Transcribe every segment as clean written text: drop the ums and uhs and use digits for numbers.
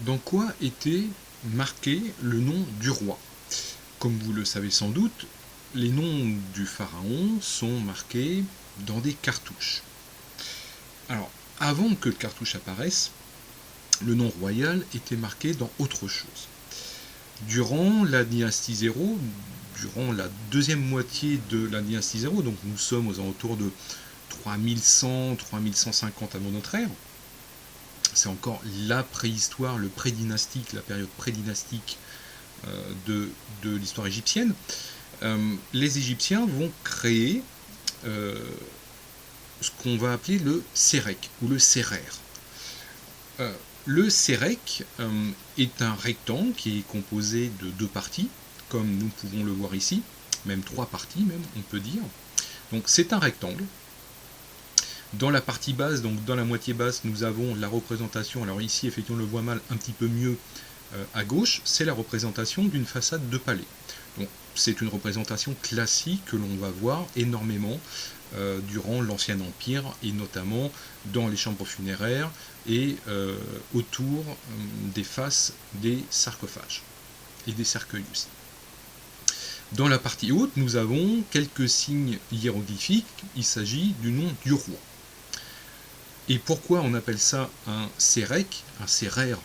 Dans quoi était marqué le nom du roi? Comme vous le savez sans doute, les noms du pharaon sont marqués dans des cartouches. Alors, avant que le cartouche apparaisse, le nom royal était marqué dans autre chose. Durant la dynastie 0, durant la deuxième moitié de la dynastie 0, donc nous sommes aux alentours de 3100-3150 avant notre ère, c'est encore la préhistoire, le prédynastique, la période prédynastique de l'histoire égyptienne, les Égyptiens vont créer ce qu'on va appeler le sérek ou le séraire. Le sérek est un rectangle qui est composé de deux parties, comme nous pouvons le voir ici, même trois parties, même on peut dire. Donc c'est un rectangle. Dans la partie basse, donc dans la moitié basse, nous avons la représentation, alors ici effectivement on le voit mal un petit peu mieux à gauche, c'est la représentation d'une façade de palais. Donc c'est une représentation classique que l'on va voir énormément durant l'Ancien Empire, et notamment dans les chambres funéraires et autour des faces des sarcophages et des cercueils aussi. Dans la partie haute, nous avons quelques signes hiéroglyphiques, il s'agit du nom du roi. Et pourquoi on appelle ça un sérek, un séraire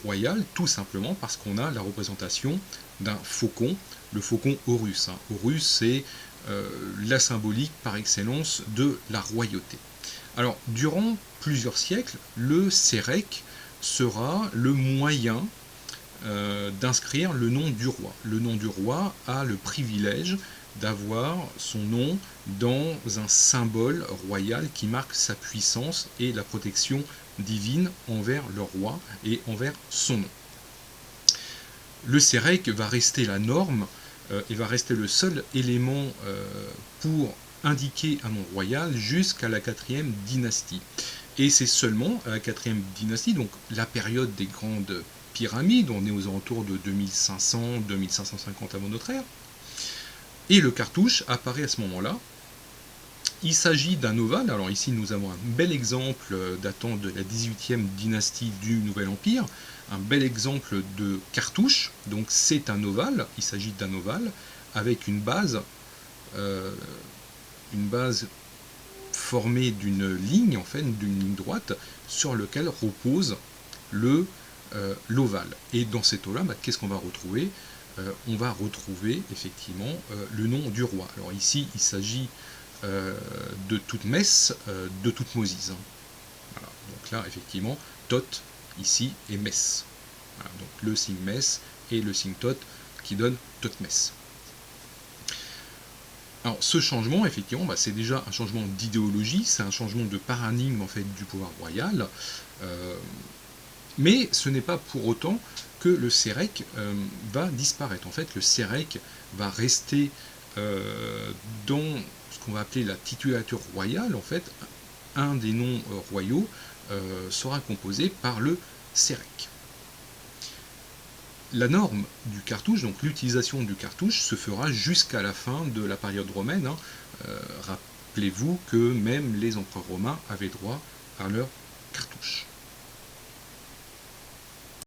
royal? Tout simplement parce qu'on a la représentation d'un faucon, le faucon Horus. Horus, c'est la symbolique par excellence de la royauté. Alors, durant plusieurs siècles, le sérek sera le moyen d'inscrire le nom du roi. Le nom du roi a le privilège d'avoir son nom dans un symbole royal qui marque sa puissance et la protection divine envers le roi et envers son nom. Le sérek va rester la norme et va rester le seul élément pour indiquer un nom royal jusqu'à la 4e dynastie. Et c'est seulement à la 4e dynastie, donc la période des grandes pyramides, on est aux alentours de 2500-2550 avant notre ère, et le cartouche apparaît à ce moment-là. Il s'agit d'un ovale, alors ici nous avons un bel exemple datant de la 18e dynastie du Nouvel Empire, un bel exemple de cartouche, donc c'est un ovale, il s'agit d'un ovale, avec une base formée d'une ligne, en fait, d'une ligne droite, sur laquelle repose l'ovale. Et dans cet ovale, qu'est-ce qu'on va retrouver? On va retrouver effectivement le nom du roi. Alors ici, il s'agit de Toutmès, de Toutmoses. Voilà. Donc là, effectivement, Thoth, ici, est Mès. Voilà. Donc le signe Mès et le signe Thoth qui donne Tothmès. Alors ce changement, effectivement, c'est déjà un changement d'idéologie, c'est un changement de paradigme en fait du pouvoir royal, mais ce n'est pas pour autant que le sérek va disparaître. En fait, le sérek va rester dans ce qu'on va appeler la titulature royale. En fait, un des noms royaux sera composé par le sérek. La norme du cartouche, donc l'utilisation du cartouche, se fera jusqu'à la fin de la période romaine. Rappelez-vous que même les empereurs romains avaient droit à leur cartouche.